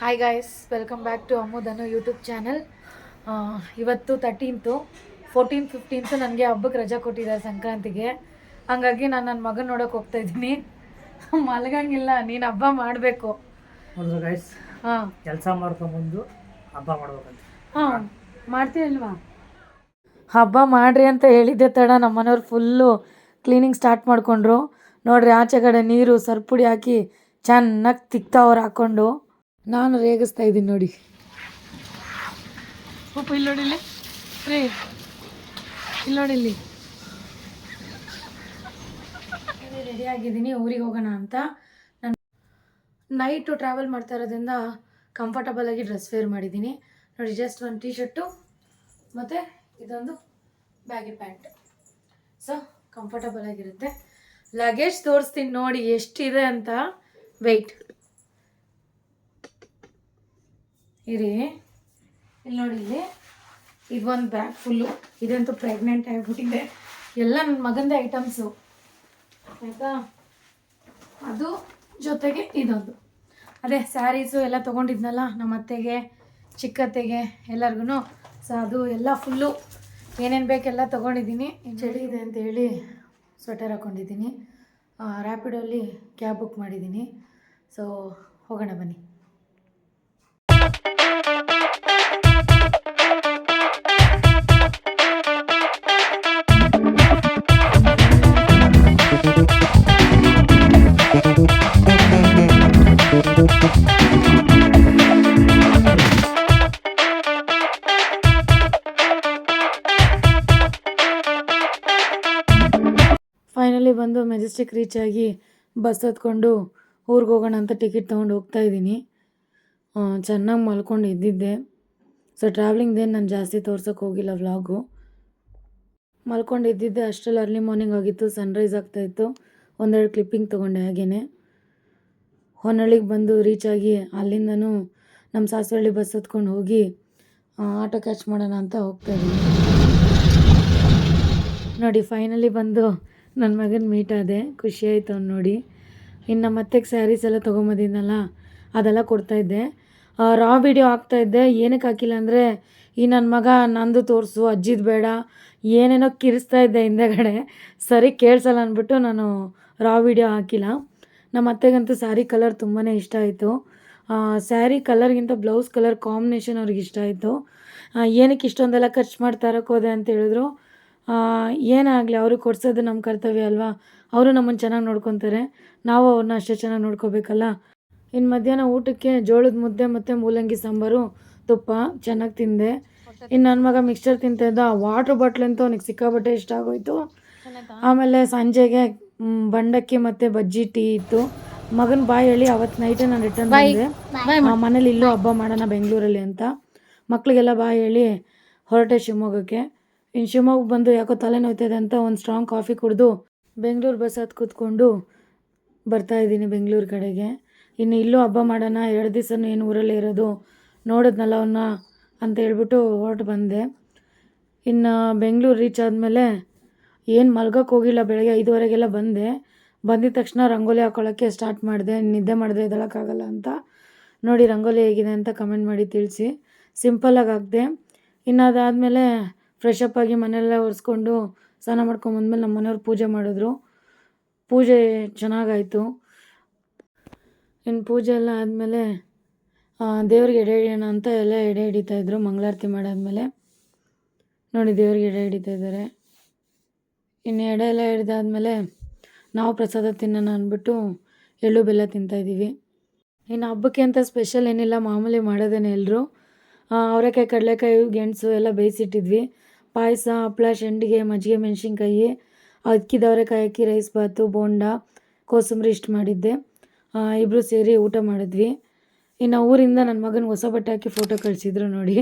Hi guys, welcome back to ಅಮ್ಮುದನ್ನು YouTube channel. ಇವತ್ತು 13th, 14th, 15th ನನಗೆ ಹಬ್ಬಕ್ಕೆ ರಜಾ ಕೊಟ್ಟಿದ್ದಾರೆ ಸಂಕ್ರಾಂತಿಗೆ. ಹಂಗಾಗಿ ನಾನು ನನ್ನ ಮಗನ ನೋಡೋಕೆ ಹೋಗ್ತಾ ಇದ್ದೀನಿ. ಮಲಗಂಗಿಲ್ಲ, ನೀನು ಹಬ್ಬ ಮಾಡಬೇಕು. ನೋಡಿದ್ರು ಗೈಸ್, ಹಾಂ ಕೆಲಸ ಮಾಡ್ಕೊಂಬಂದು ಹಬ್ಬ ಮಾಡ್ಬೇಕಂತ. ಹಾಂ ಮಾಡ್ತೀರಲ್ವಾ? ಹಬ್ಬ ಮಾಡ್ರಿ ಅಂತ ಹೇಳಿದ್ದೆ ತಡ ನಮ್ಮ ಮನೆಯವ್ರು ಫುಲ್ಲು ಕ್ಲೀನಿಂಗ್ ಸ್ಟಾರ್ಟ್ ಮಾಡಿಕೊಂಡ್ರು. ನೋಡ್ರಿ, ಆಚೆ ಕಡೆ ನೀರು ಸರ್ಪುಡಿ ಹಾಕಿ ಚೆನ್ನಾಗಿ ತಿಕ್ತಾವ್ರು ಹಾಕ್ಕೊಂಡು. ನಾನು ರೇಗಿಸ್ತಾ ಇದ್ದೀನಿ ನೋಡಿ. ಉಪ್ಪು ಇಲ್ಲಿ ನೋಡಿಲ್ಲಿ ರೀ, ಇಲ್ಲಿ ನೋಡಿಲ್ಲಿ ರೆಡಿ ಆಗಿದ್ದೀನಿ ಊರಿಗೆ ಹೋಗೋಣ ಅಂತ. ನಾನು ನೈಟು ಟ್ರಾವೆಲ್ ಮಾಡ್ತಾ ಇರೋದ್ರಿಂದ ಕಂಫರ್ಟಬಲ್ ಆಗಿ ಡ್ರೆಸ್ ವೇರ್ ಮಾಡಿದ್ದೀನಿ ನೋಡಿ. ಜಸ್ಟ್ ಒಂದು ಟೀ ಶರ್ಟು ಮತ್ತು ಇದೊಂದು ಬ್ಯಾಗಿ ಪ್ಯಾಂಟ್, ಸೊ ಕಂಫರ್ಟಬಲ್ ಆಗಿರುತ್ತೆ. ಲಗೇಜ್ ತೋರಿಸ್ತೀನಿ ನೋಡಿ ಎಷ್ಟಿದೆ ಅಂತ. ವೆಯ್ಟ್ ಇರಿ, ಇಲ್ಲಿ ನೋಡಿ, ಇಲ್ಲಿ ಇದೊಂದು ಬ್ಯಾಗ್ ಫುಲ್ಲು. ಇದಂತೂ ಪ್ರೆಗ್ನೆಂಟ್ ಆಗಿಬಿಟ್ಟಿದೆ. ಎಲ್ಲ ನನ್ನ ಮಗಂದೇ ಐಟಮ್ಸು ಆಯಿತಾ. ಅದು ಜೊತೆಗೆ ಇದೊಂದು ಅದೇ ಸ್ಯಾರೀಸು ಎಲ್ಲ ತೊಗೊಂಡಿದ್ನಲ್ಲ ನಮ್ಮ ಅತ್ತೆಗೆ, ಚಿಕ್ಕತ್ತೆಗೆ, ಎಲ್ಲರಿಗೂ. ಸೊ ಅದು ಎಲ್ಲ ಫುಲ್ಲು ಏನೇನು ಬೇಕೆಲ್ಲ ತೊಗೊಂಡಿದ್ದೀನಿ. ಚಳಿ ಇದೆ ಅಂತೇಳಿ ಸ್ವೆಟರ್ ಹಾಕ್ಕೊಂಡಿದ್ದೀನಿ. ರ್ಯಾಪಿಡೋಲ್ಲಿ ಕ್ಯಾಬ್ ಬುಕ್ ಮಾಡಿದ್ದೀನಿ. ಸೊ ಹೋಗೋಣ ಬನ್ನಿ. ಫೈನಲಿ ಬಂದು ಮೆಜೆಸ್ಟಿಕ್ ರೀಚ್ ಆಗಿ ಬಸ್ ಹತ್ಕೊಂಡು ಊರಿಗೆ ಹೋಗೋಣ ಅಂತ ಟಿಕೆಟ್ ತೊಗೊಂಡು ಹೋಗ್ತಾಯಿದ್ದೀನಿ. ಚೆನ್ನಾಗಿ ಮಲ್ಕೊಂಡು ಇದ್ದಿದ್ದೆ. ಸೊ ಟ್ರಾವ್ಲಿಂಗ್ದೇನು ನಾನು ಜಾಸ್ತಿ ತೋರ್ಸೋಕ್ಕೆ ಹೋಗಿಲ್ಲ ವ್ಲಾಗು. ಮಲ್ಕೊಂಡು ಇದ್ದಿದ್ದೆ, ಅಷ್ಟರಲ್ಲಿ ಅರ್ಲಿ ಮಾರ್ನಿಂಗ್ ಆಗಿತ್ತು, ಸನ್ರೈಸ್ ಆಗ್ತಾಯಿತ್ತು. ಒಂದೆರಡು ಕ್ಲಿಪ್ಪಿಂಗ್ ತೊಗೊಂಡೆ. ಹಾಗೇ ಹೊನ್ನಳ್ಳಿಗೆ ಬಂದು ರೀಚ್ ಆಗಿ ಅಲ್ಲಿಂದನೂ ನಮ್ಮ ಸಾಸವಳ್ಳಿ ಬಸ್ ಹತ್ಕೊಂಡು ಹೋಗಿ ಆಟೋ ಕ್ಯಾಚ್ ಮಾಡೋಣ ಅಂತ ಹೋಗ್ತಾಯಿದ್ದೀನಿ ನೋಡಿ. ಫೈನಲಿ ಬಂದು ನನ್ನ ಮಗನ ಮೀಟ್ ಆದೆ, ಖುಷಿಯಾಯಿತು ಅವ್ನು ನೋಡಿ. ಇನ್ನು ನಮ್ಮ ಅತ್ತೆಗೆ ಸ್ಯಾರೀಸ್ ಎಲ್ಲ ತೊಗೊಂಬಂದಿದ್ನಲ್ಲ, ಅದೆಲ್ಲ ಕೊಡ್ತಾಯಿದ್ದೆ. ರಾ ವಿಡಿಯೋ ಹಾಕ್ತಾಯಿದ್ದೆ. ಏನಕ್ಕೆ ಹಾಕಿಲ್ಲ ಅಂದರೆ, ಈ ನನ್ನ ಮಗ ನಂದು ತೋರಿಸು, ಅಜ್ಜಿದು ಬೇಡ, ಏನೇನೋ ಕಿರಿಸ್ತಾ ಇದ್ದೆ ಹಿಂದೆಗಡೆ. ಸರಿ ಕೇಳಿಸಲ್ಲ ಅಂದ್ಬಿಟ್ಟು ನಾನು ರಾ ವಿಡಿಯೋ ಹಾಕಿಲ್ಲ. ನಮ್ಮ ಅತ್ತೆಗಂತೂ ಸ್ಯಾರಿ ಕಲರ್ ತುಂಬಾ ಇಷ್ಟ ಆಯಿತು. ಸ್ಯಾರಿ ಕಲರ್ಗಿಂತ ಬ್ಲೌಸ್ ಕಲರ್ ಕಾಂಬಿನೇಷನ್ ಅವ್ರಿಗೆ ಇಷ್ಟ ಆಯಿತು. ಏನಕ್ಕೆ ಇಷ್ಟೊಂದೆಲ್ಲ ಖರ್ಚು ಮಾಡಿ ತರೋಕ್ಕೋದೆ ಅಂತ ಹೇಳಿದ್ರು. ಏನಾಗಲಿ, ಅವ್ರಿಗೆ ಕೊಡ್ಸೋದು ನಮ್ಮ ಕರ್ತವ್ಯ ಅಲ್ವಾ. ಅವರು ನಮ್ಮನ್ನು ಚೆನ್ನಾಗಿ ನೋಡ್ಕೊತಾರೆ, ನಾವು ಅವ್ರನ್ನ ಅಷ್ಟೇ ಚೆನ್ನಾಗಿ ನೋಡ್ಕೋಬೇಕಲ್ಲ. ಇನ್ನು ಮಧ್ಯಾಹ್ನ ಊಟಕ್ಕೆ ಜೋಳದ ಮುದ್ದೆ ಮತ್ತು ಮೂಲಂಗಿ ಸಾಂಬಾರು, ತುಪ್ಪ ಚೆನ್ನಾಗಿ ತಿಂದೆ. ಇನ್ನು ನನ್ನ ಮಗ ಮಿಕ್ಸ್ಚರ್ ತಿಂತಾಯಿದ್ದ. ವಾಟ್ರ್ ಬಾಟ್ಲ್ ಅಂತೂ ಅವನಿಗೆ ಸಿಕ್ಕಾಬಟ್ಟೆ ಇಷ್ಟ ಆಗೋಯ್ತು. ಆಮೇಲೆ ಸಂಜೆಗೆ ಬಂಡಕ್ಕಿ ಮತ್ತು ಬಜ್ಜಿ ಟೀ ಇತ್ತು. ಮಗನ ಬಾಯಿ ಹೇಳಿ ಅವತ್ತು ನೈಟೇ ನಾನು ರಿಟರ್ನ್ ಬಂದೆ. ಮನೇಲಿ ಇಲ್ಲೂ ಹಬ್ಬ ಮಾಡೋಣ ಬೆಂಗಳೂರಲ್ಲಿ ಅಂತ ಮಕ್ಕಳಿಗೆಲ್ಲ ಬಾಯಿ ಹೇಳಿ ಹೊರಟೆ ಶಿವಮೊಗ್ಗಕ್ಕೆ. ಇನ್ನು ಶಿವಮೊಗ್ಗ ಬಂದು ಯಾಕೋ ತಲೆ ನೋಯ್ತಿದೆ ಅಂತ ಒಂದು ಸ್ಟ್ರಾಂಗ್ ಕಾಫಿ ಕುಡಿದು ಬೆಂಗಳೂರು ಬಸ್ ಹತ್ತು ಕೂತ್ಕೊಂಡು ಬರ್ತಾಯಿದ್ದೀನಿ ಬೆಂಗಳೂರು ಕಡೆಗೆ. ಇನ್ನು ಇಲ್ಲೂ ಹಬ್ಬ ಮಾಡೋಣ, 2 ದಿವಸನೂ ಏನು ಊರಲ್ಲೇ ಇರೋದು, ನೋಡಿದ್ನಲ್ಲ ಅವನ್ನ ಅಂತ ಹೇಳ್ಬಿಟ್ಟು ಹೊರಟು ಬಂದೆ. ಇನ್ನು ಬೆಂಗಳೂರು ರೀಚ್ ಆದಮೇಲೆ ಏನು ಮಲ್ಗೋಕ್ಕೆ ಹೋಗಿಲ್ಲ. ಬೆಳಗ್ಗೆ 5:30ಗೆಲ್ಲ ಬಂದೆ. ಬಂದಿದ ತಕ್ಷಣ ರಂಗೋಲಿ ಹಾಕ್ಕೊಳ್ಳೋಕ್ಕೆ ಸ್ಟಾರ್ಟ್ ಮಾಡಿದೆ. ನಿದ್ದೆ ಮಾಡಿದ್ರೆ ಎದ್ದೇಳೋಕ್ಕಾಗಲ್ಲ ಅಂತ ನೋಡಿ. ರಂಗೋಲಿ ಹೇಗಿದೆ ಅಂತ ಕಮೆಂಟ್ ಮಾಡಿ ತಿಳಿಸಿ. ಸಿಂಪಲ್ಲಾಗಿ ಹಾಕಿದೆ. ಇನ್ನು ಅದಾದಮೇಲೆ ಫ್ರೆಶಪ್ ಆಗಿ ಮನೆಯೆಲ್ಲ ಒರೆಸ್ಕೊಂಡು ಸ್ನಾನ ಮಾಡ್ಕೊಂಬಂದ್ಮೇಲೆ ನಮ್ಮ ಮನೆಯವ್ರು ಪೂಜೆ ಮಾಡಿದ್ರು. ಪೂಜೆ ಚೆನ್ನಾಗಾಯಿತು. ಇನ್ನು ಪೂಜೆ ಎಲ್ಲ ಆದಮೇಲೆ ದೇವ್ರಿಗೆ ಎಡೆ ಹಿಡಿಯೋಣ ಅಂತ ಎಲ್ಲ ಎಡೆ ಹಿಡಿತಾಯಿದ್ರು. ಮಂಗಳಾರತಿ ಮಾಡಾದಮೇಲೆ ನೋಡಿ ದೇವ್ರಿಗೆ ಎಡೆ ಹಿಡಿತಾಯಿದ್ದಾರೆ. ಇನ್ನು ಎಡೆ ಎಲ್ಲ ಹಿಡಿದಾದ್ಮೇಲೆ ನಾವು ಪ್ರಸಾದ ತಿನ್ನೋಣ ಅಂದ್ಬಿಟ್ಟು ಎಳ್ಳು ಬೆಲ್ಲ ತಿಂತಾಯಿದ್ದೀವಿ. ಇನ್ನು ಹಬ್ಬಕ್ಕೆ ಅಂತ ಸ್ಪೆಷಲ್ ಏನಿಲ್ಲ, ಮಾಮೂಲಿ ಮಾಡೋದೇನೆ ಎಲ್ಲರೂ. ಅವರೆಕಾಯಿ, ಕಡಲೆಕಾಯಿ, ಗೆಣಸು ಎಲ್ಲ ಬೇಯಿಸಿಟ್ಟಿದ್ವಿ. ಪಾಯಸ, ಹಪ್ಪಳ, ಸಂಡಿಗೆ, ಮಜ್ಜಿಗೆ ಮೆಣಸಿನ್ಕಾಯಿ, ಅಕ್ಕಿದ ಅವರೆಕಾಯಿ ಅಕ್ಕಿ, ರೈಸ್ ಬಾತು, ಬೋಂಡ, ಕೋಸಂಬರಿ ಇಷ್ಟು ಮಾಡಿದ್ದೆ. ಇಬ್ಬರು ಸೇರಿ ಊಟ ಮಾಡಿದ್ವಿ. ಇನ್ನು ಊರಿಂದ ನನ್ನ ಮಗನಿಗೆ ಹೊಸ ಬಟ್ಟೆ ಹಾಕಿ ಫೋಟೋ ಕಳಿಸಿದ್ರು ನೋಡಿ.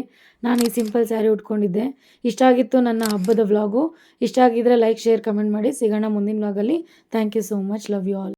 ನಾನು ಈ ಸಿಂಪಲ್ ಸ್ಯಾರಿ ಉಟ್ಕೊಂಡಿದ್ದೆ. ಇಷ್ಟ ಆಗಿತ್ತು ನನ್ನ ಹಬ್ಬದ ವ್ಲಾಗು. ಇಷ್ಟ ಆಗಿದ್ದರೆ ಲೈಕ್, ಶೇರ್, ಕಮೆಂಟ್ ಮಾಡಿ. ಸಿಗೋಣ ಮುಂದಿನ ವ್ಲಾಗಲ್ಲಿ. Thank you so much. Love you all.